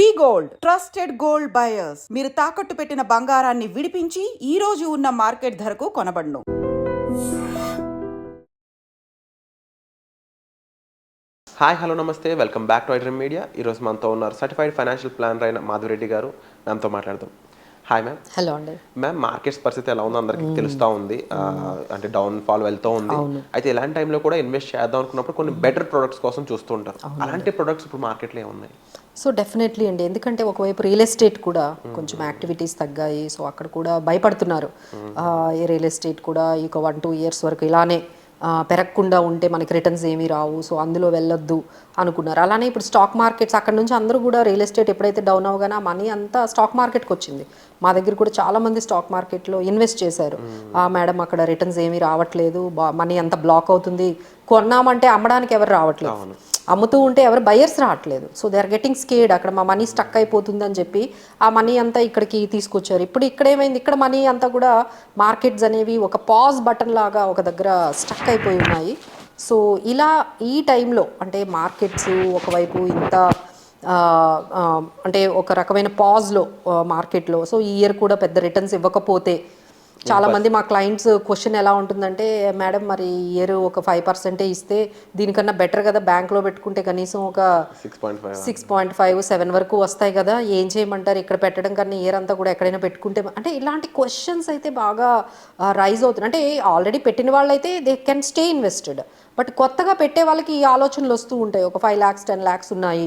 వి gold trusted gold buyers. మీరు తాకట్టు పెట్టిన బంగారాన్ని విడిపించి ఈ రోజు ఉన్న మార్కెట్ ధరకు కొనబడును. హాయ్ హలో నమస్తే, welcome back to iDream media. ఈరోజు మనతో ఉన్నారు సర్టిఫైడ్ ఫైనాన్షియల్ ప్లానర్ అయిన మాధవిరెడ్డి గారు. మ్యామ్తో మాట్లాడదాం. Hi ma'am. హలో అండి. మ్యామ్, మార్కెట్స్ పరిస్థితి ఎలా ఉందో అందరికీ తెలుస్తూ ఉంది. అంటే డౌన్ ఫాల్ వెళ్తూ ఉంది. అయితే ఇలాంటి టైంలో కూడా ఇన్వెస్ట్ చేద్దాం అనుకున్నప్పుడు కొన్ని బెటర్ ప్రొడక్ట్స్ కోసం చూస్తూ ఉంటారు. అలాంటి ప్రొడక్ట్స్ ఇప్పుడు మార్కెట్లో ఏమున్నాయి? సో డెఫినెట్లీ అండి, ఎందుకంటే ఒకవైపు రియల్ ఎస్టేట్ కూడా కొంచెం యాక్టివిటీస్ తగ్గాయి. సో అక్కడ కూడా భయపడుతున్నారు. ఈ రియల్ ఎస్టేట్ కూడా ఇక 1-2 ఇయర్స్ వరకు ఇలానే పెరగకుండా ఉంటే మనకి రిటర్న్స్ ఏమీ రావు, సో అందులో వెళ్ళొద్దు అనుకున్నారు. అలానే ఇప్పుడు స్టాక్ మార్కెట్స్ అక్కడ నుంచి అందరూ కూడా రియల్ ఎస్టేట్ ఎప్పుడైతే డౌన్ అవగానే ఆ మనీ అంతా స్టాక్ మార్కెట్కి వచ్చింది. మా దగ్గర కూడా చాలామంది స్టాక్ మార్కెట్లో ఇన్వెస్ట్ చేశారు. మేడం అక్కడ రిటర్న్స్ ఏమీ రావట్లేదు, మనీ అంతా బ్లాక్ అవుతుంది, కొన్నామంటే అమ్మడానికి ఎవరు రావట్లేదు, అమ్ముతూ ఉంటే ఎవరు బయర్స్ రావట్లేదు. So they are getting scared, అక్కడ మా మనీ స్టక్ అయిపోతుంది అని చెప్పి ఆ మనీ అంతా ఇక్కడికి తీసుకొచ్చారు. ఇప్పుడు ఇక్కడ ఏమైంది, ఇక్కడ మనీ అంతా కూడా మార్కెట్స్ అనేవి ఒక పాజ్ బటన్ లాగా ఒక దగ్గర స్టక్ అయిపోయి ఉన్నాయి. సో ఇలా ఈ టైంలో అంటే మార్కెట్స్ ఒకవైపు ఇంత అంటే ఒక రకమైన పాజ్లో మార్కెట్లో, సో ఈ ఇయర్ కూడా పెద్ద రిటర్న్స్ ఇవ్వకపోతే చాలామంది మా క్లయింట్స్ క్వశ్చన్ ఎలా ఉంటుందంటే, మేడం మరి ఇయర్ ఒక 5% ఇస్తే దీనికన్నా బెటర్ కదా, బ్యాంక్లో పెట్టుకుంటే కనీసం ఒక 6.5-7 వరకు వస్తాయి కదా, ఏం చేయమంటారు, ఇక్కడ పెట్టడం కన్నా ఇయర్ అంతా కూడా ఎక్కడైనా పెట్టుకుంటే. అంటే ఇలాంటి క్వశ్చన్స్ అయితే బాగా రైజ్ అవుతున్నాయి. అంటే ఆల్రెడీ పెట్టిన వాళ్ళైతే they can stay invested, but కొత్తగా పెట్టే వాళ్ళకి ఈ ఆలోచనలు వస్తూ ఉంటాయి. ఒక 5 lakhs 10 lakhs ఉన్నాయి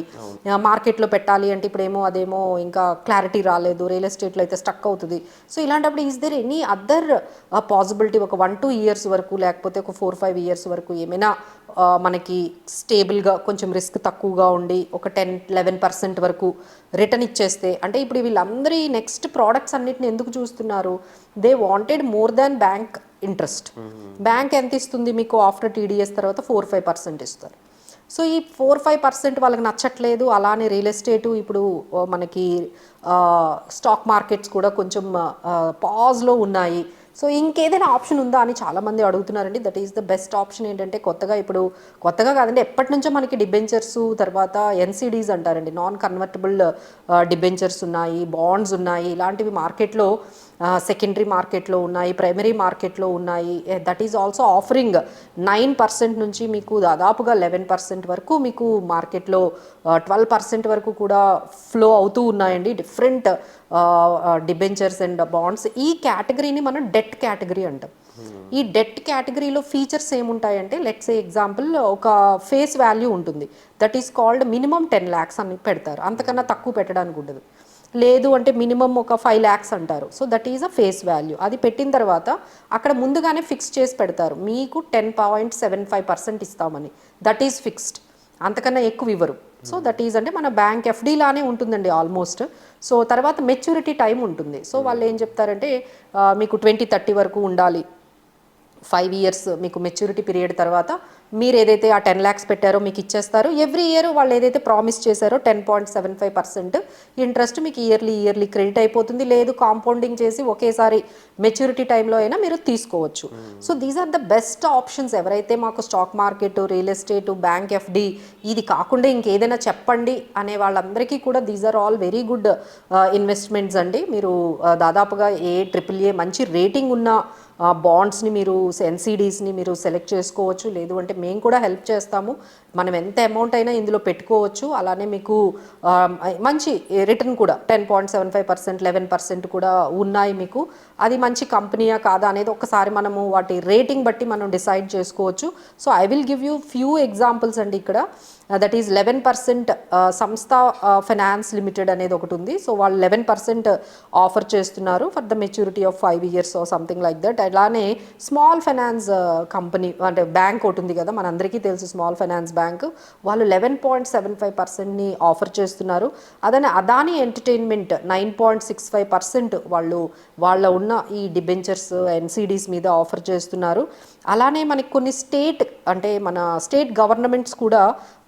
మార్కెట్లో పెట్టాలి అంటే, ఇప్పుడేమో అదేమో ఇంకా క్లారిటీ రాలేదు, రియల్ ఎస్టేట్లో అయితే స్టక్ అవుతుంది. సో ఇలాంటప్పుడు is there any other possibility ఒక 1-2 ఇయర్స్ వరకు, లేకపోతే ఒక 4-5 ఇయర్స్ వరకు ఏమైనా మనకి స్టేబుల్గా కొంచెం రిస్క్ తక్కువగా ఉండి ఒక 10-11% వరకు రిటర్న్ ఇచ్చేస్తే. అంటే ఇప్పుడు వీళ్ళందరి నెక్స్ట్ ప్రోడక్ట్స్ అన్నిటిని ఎందుకు చూస్తున్నారు, they wanted more than bank interest. Bank ఎంత ఇస్తుంది మీకు ఆఫ్టర్ TDS తర్వాత 4-5% ఇస్తారు. సో ఈ 4-5% వాళ్ళకి నచ్చట్లేదు. అలానే రియల్ ఎస్టేటు ఇప్పుడు మనకి స్టాక్ మార్కెట్స్ కూడా కొంచెం పాజ్లో ఉన్నాయి. సో ఇంకేదైనా ఆప్షన్ ఉందా అని చాలామంది అడుగుతున్నారండి. That is the best option ఏంటంటే, కొత్తగా కాదండి, ఎప్పటి నుంచో మనకి డిబెంచర్స్, తర్వాత NCDs అంటారండి, నాన్ కన్వర్టబుల్ డిబెంచర్స్ ఉన్నాయి, బాండ్స్ ఉన్నాయి. ఇలాంటివి మార్కెట్లో సెకండరీ మార్కెట్లో ఉన్నాయి, ప్రైమరీ మార్కెట్లో ఉన్నాయి. దట్ ఈజ్ ఆల్సో ఆఫరింగ్ 9% నుంచి మీకు దాదాపుగా 11% వరకు మీకు మార్కెట్లో 12% వరకు కూడా ఫ్లో అవుతూ ఉన్నాయండి డిఫరెంట్ డిబెంచర్స్ అండ్ బాండ్స్. ఈ కేటగిరీని మనం డెట్ కేటగిరీ అంటాం. ఈ డెట్ కేటగిరీలో ఫీచర్స్ ఏముంటాయంటే, లెట్స్ ఏ ఎగ్జాంపుల్ ఒక ఫేస్ వాల్యూ ఉంటుంది, that is called minimum 10 lakhs అని పెడతారు, అంతకన్నా తక్కువ పెట్టడానికి ఉండదు. లేదు అంటే మినిమం ఒక 5 lakhs అంటారు. So that is a face value. అది పెట్టిన తర్వాత అక్కడ ముందుగానే ఫిక్స్ చేసి పెడతారు, మీకు 10.75% ఇస్తామని. దట్ ఈజ్ ఫిక్స్డ్, అంతకన్నా ఎక్కువ ఇవ్వరు. సో దట్ ఈజ్ అంటే మన బ్యాంక్ FD లానే ఉంటుందండి ఆల్మోస్ట్. సో తర్వాత మెచ్యూరిటీ టైం ఉంటుంది. సో వాళ్ళు ఏం చెప్తారంటే, మీకు 2030 వరకు ఉండాలి, 5 years మీకు మెచ్యూరిటీ పీరియడ్ తర్వాత మీరు ఏదైతే ఆ 10 lakhs పెట్టారో మీకు ఇచ్చేస్తారు. ఎవ్రీ ఇయర్ వాళ్ళు ఏదైతే ప్రామిస్ చేశారో 10.75% ఇంట్రెస్ట్ మీకు ఇయర్లీ క్రెడిట్ అయిపోతుంది. లేదు కాంపౌండింగ్ చేసి ఒకేసారి మెచ్యూరిటీ టైంలో అయినా మీరు తీసుకోవచ్చు. So these are the best options. ఎవరైతే మాకు stock market, real estate, bank FD ఇది కాకుండా ఇంకేదైనా చెప్పండి అనే వాళ్ళందరికీ కూడా these are all very good investments అండి. మీరు దాదాపుగా AAA మంచి రేటింగ్ ఉన్న బాండ్స్ని మీరు NCDsని మీరు సెలెక్ట్ చేసుకోవచ్చు. లేదు అంటే మేము కూడా హెల్ప్ చేస్తాము, మనం ఎంత అమౌంట్ అయినా ఇందులో పెట్టుకోవచ్చు. అలానే మీకు మంచి రిటర్న్ కూడా 10.75%, 11% కూడా ఉన్నాయి మీకు. అది మంచి కంపెనీయా కాదా అనేది ఒకసారి మనము వాటి రేటింగ్ బట్టి మనం డిసైడ్ చేసుకోవచ్చు. So I will give you few examples అండి ఇక్కడ. దట్ ఈజ్ 11% సంస్థ ఫైనాన్స్ లిమిటెడ్ అనేది ఒకటి ఉంది. సో వాళ్ళు 11% ఆఫర్ చేస్తున్నారు for the maturity of 5 years or something like that. అలానే స్మాల్ ఫైనాన్స్ కంపెనీ అంటే బ్యాంక్ ఒకటి ఉంది కదా, మనందరికీ తెలుసు స్మాల్ ఫైనాన్స్ బ్యాంక్, వాళ్ళు 11.75%ని ఆఫర్ చేస్తున్నారు. అదనే అదానీ ఎంటర్టైన్మెంట్ 9.65% వాళ్ళ ఉన్న ఈ డిబెంచర్స్ NCDs మీద ఆఫర్ చేస్తున్నారు. అలానే మనకి కొన్ని మన స్టేట్ గవర్నమెంట్స్ కూడా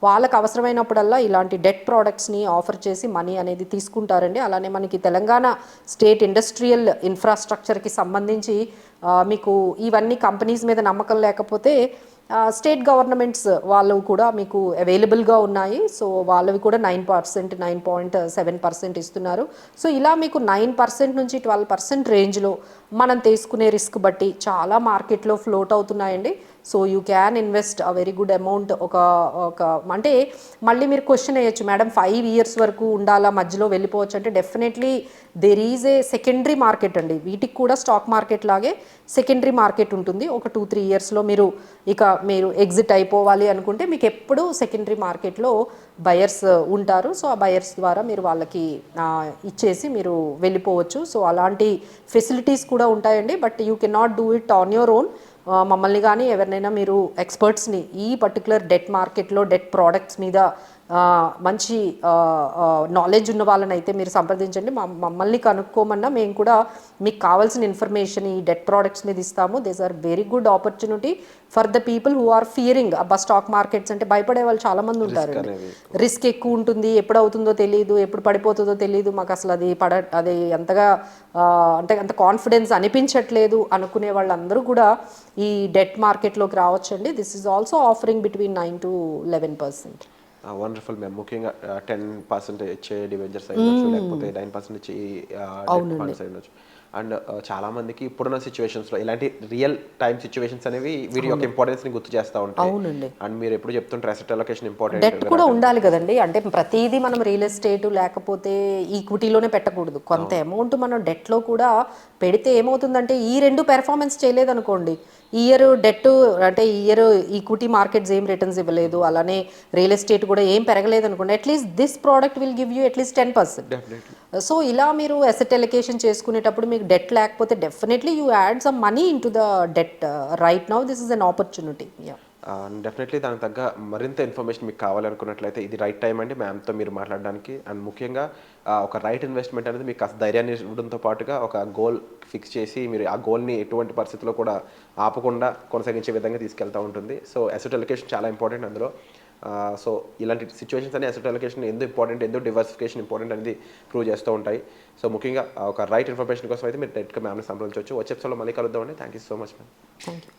వాళ్ళకు అవసరమైనప్పుడల్లా ఇలాంటి డెట్ ప్రోడక్ట్స్ని ఆఫర్ చేసి మనీ అనేది తీసుకుంటారండి. అలానే మనకి తెలంగాణ స్టేట్ ఇండస్ట్రియల్ ఇన్ఫ్రాస్ట్రక్చర్కి సంబంధించి మీకు ఇవన్నీ కంపెనీస్ మీద నమ్మకం లేకపోతే స్టేట్ గవర్నమెంట్స్ వాళ్ళు కూడా మీకు అవైలబుల్గా ఉన్నాయి. సో వాళ్ళవి కూడా 9%, 9.7% ఇస్తున్నారు. సో ఇలా మీకు 9% నుంచి 12% రేంజ్లో మనం తీసుకునే రిస్క్ బట్టి చాలా మార్కెట్లో ఫ్లోట్ అవుతున్నాయండి. So you can invest a very good amount. ఒక అంటే మళ్ళీ మీరు క్వశ్చన్ వేయచ్చు, మేడం 5 years వరకు ఉండాలా, మధ్యలో వెళ్ళిపోవచ్చు అంటే definitely there is a secondary market అండి. వీటికి కూడా స్టాక్ మార్కెట్ లాగే సెకండరీ మార్కెట్ ఉంటుంది. ఒక 2-3 yearsలో మీరు ఎగ్జిట్ అయిపోవాలి అనుకుంటే మీకు ఎప్పుడు సెకండరీ మార్కెట్లో బయర్స్ ఉంటారు. సో ఆ బయర్స్ ద్వారా మీరు వాళ్ళకి ఇచ్చేసి మీరు వెళ్ళిపోవచ్చు. సో అలాంటి ఫెసిలిటీస్ కూడా ఉంటాయండి. But you can not do it on your own. మమ్మల్ని కానీ ఎవరినైనా మీరు ఎక్స్పర్ట్స్ని ఈ పర్టికులర్ డెట్ మార్కెట్లో డెట్ ప్రోడక్ట్స్ మీద మంచి నాలెడ్జ్ ఉన్న వాళ్ళని అయితే మీరు సంప్రదించండి. మమ్మల్ని కనుక్కోమన్నా మేము కూడా మీకు కావాల్సిన ఇన్ఫర్మేషన్ ఈ డెట్ ప్రోడక్ట్స్ మీద ఇస్తాము. These are very good opportunity for the people who are fearing. అబ్బా స్టాక్ మార్కెట్స్ అంటే భయపడే వాళ్ళు చాలామంది ఉంటారండి. రిస్క్ ఎక్కువ ఉంటుంది, ఎప్పుడు అవుతుందో తెలియదు, ఎప్పుడు పడిపోతుందో తెలియదు, మాకు అసలు అది అంతగా అంటే అంత కాన్ఫిడెన్స్ అనిపించట్లేదు అనుకునే వాళ్ళందరూ కూడా ఈ డెట్ మార్కెట్లోకి రావచ్చండి. This is also offering between 9 to 11%. Wonderful ma'am. ముఖ్యంగా 10% ఇచ్చే డిబెంచర్స్ అయ్యొచ్చు, లేకపోతే 9% ఇచ్చే డెట్ ఫండ్స్ అయ్యొచ్చు. అండ్ చాలా మందికి ఇప్పుడున్న సిచ్యువేషన్స్లో ఇలాంటి రియల్ టైమ్ సిచ్యువేషన్స్ అనేవి వీటి యొక్క ఇంపార్టెన్స్ ని గుర్తు చేస్తూ ఉంటాయి. అవునండి. అండ్ మీరు ఎప్పుడు చెప్తుంటారు అసెట్ అలొకేషన్ ఇంపార్టెంట్, డెట్ కూడా ఉండాలి కదండి. అంటే ప్రతిదీ మనం రియల్ ఎస్టేట్ లేకపోతే ఈక్విటీలోనే పెట్టకూడదు. కొంత అమౌంట్ మనం డెట్లో కూడా పెడితే ఏమవుతుందంటే ఈ రెండు పెర్ఫార్మెన్స్ చేయలేదనుకోండి, ఈ ఇయర్ డెట్ అంటే ఈ ఇయర్ ఈక్విటీ మార్కెట్స్ ఏం రిటర్న్స్ ఇవ్వలేదు, అలానే రియల్ ఎస్టేట్ కూడా ఏం పెరగలేదు అనుకోండి, at least this product will give you at least 10%. So ఇలా మీరు అసెట్ అలొకేషన్ చేసుకునేటప్పుడు మీకు డెట్ లేకపోతే definitely you add some money in to the debt right now. This is an opportunity. Definitely దానికి తగ్గ మరింత ఇన్ఫర్మేషన్ మీకు కావాలనుకున్నట్లయితే ఇది రైట్ టైం అండి మ్యామ్తో మీరు మాట్లాడడానికి. అండ్ ముఖ్యంగా ఒక రైట్ ఇన్వెస్ట్మెంట్ అనేది మీకు కాస్త ధైర్యాన్ని ఇవ్వడంతో పాటుగా ఒక గోల్ ఫిక్స్ చేసి మీరు ఆ గోల్ని ఎటువంటి పరిస్థితుల్లో కూడా ఆపకుండా కొనసాగించే విధంగా తీసుకెళ్తూ ఉంటుంది. సో అసెట్ అలొకేషన్ చాలా ఇంపార్టెంట్ అందులో. సో ఇలాంటి సిచ్యువేషన్స్ అనే అసెట్ అలొకేషన్ ఎందుకు ఇంపార్టెంట్, ఎందుకు డివర్సిఫికేషన్ ఇంపార్టెంట్ అనేది ప్రూవ్ చేస్తూ ఉంటాయి. సో ముఖ్యంగా ఒక రైట్ ఇన్ఫర్మేషన్ కోసం అయితే మీరు డైరెక్ట్గా మ్యామ్ని సంప్రదించవచ్చు. వచ్చే ఎపిసోడ్లో మళ్ళీ కలుద్దామండి. Thank you so much ma'am. Thank you.